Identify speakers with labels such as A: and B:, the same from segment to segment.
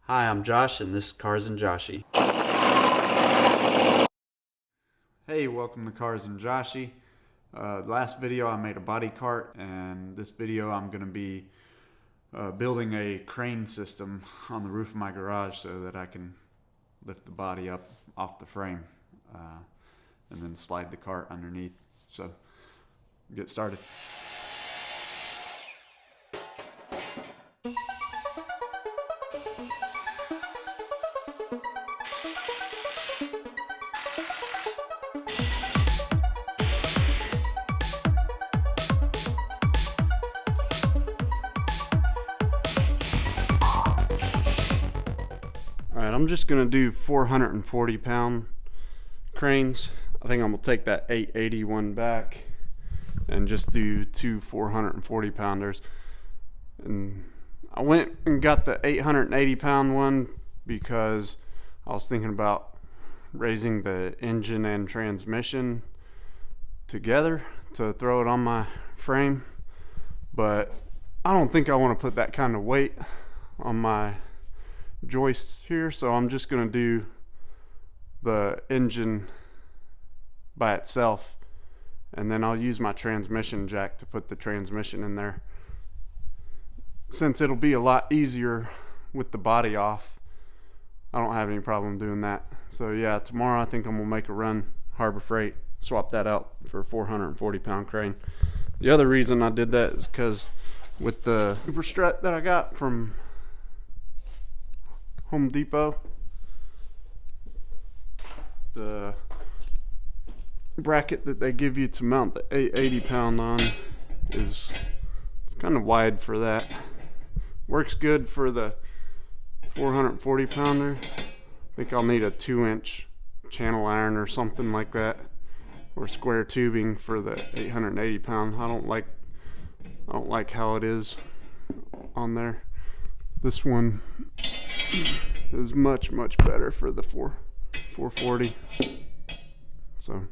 A: Hi, I'm Josh, and this is Cars and Joshy. Hey, welcome to Cars and Joshy. Last video I made a body cart, and this video I'm going to be building a crane system on the roof of my garage so that I can lift the body up off the frame and then slide the cart underneath. So, get started. Alright, I'm just going to do 440 pound cranes. I think I'm going to take that 881 back and just do two 440 pounders. And I went and got the 880 pound one because I was thinking about raising the engine and transmission together to throw it on my frame. But I don't think I want to put that kind of weight on my joists here, so I'm just going to do the engine by itself, and then I'll use my transmission jack to put the transmission in there, since it'll be a lot easier with the body off. I don't have any problem doing that. So yeah, tomorrow I think I'm gonna make a run Harbor Freight, swap that out for a 440 pound crane. The other reason I did that is because with the super strut that I got from Home Depot, the bracket that they give you to mount the 880 pound on is kind of wide for that. Works good for the 440 pounder. I think I'll need a 2-inch channel iron or something like that, or square tubing for the 880 pound. I don't like how it is on there. This one is much better for the 440. So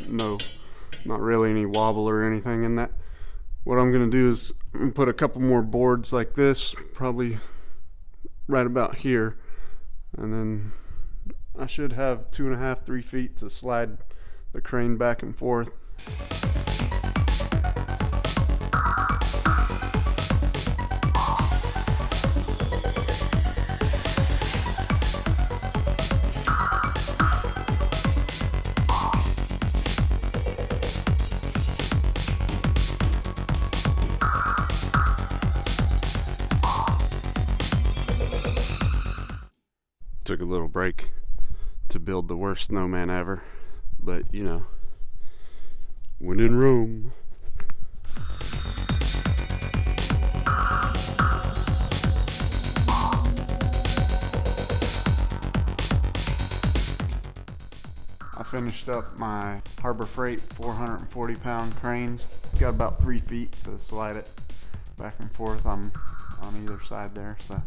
A: no, not really any wobble or anything in that. What I'm gonna do is I'm gonna put a couple more boards like this, probably right about here, and then I should have 2.5–3 feet to slide the crane back and forth. Took a little break to build the worst snowman ever, but you know, when in Rome. I finished up my Harbor Freight 440 pound cranes. Got about 3 feet to slide it back and forth on either side there, so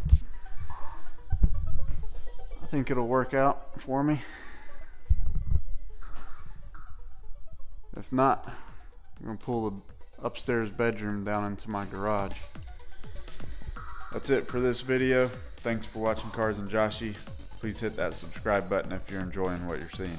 A: I think it'll work out for me. If not, I'm gonna pull the upstairs bedroom down into my garage. That's it for this video. Thanks for watching Cars and Joshy. Please hit that subscribe button if you're enjoying what you're seeing.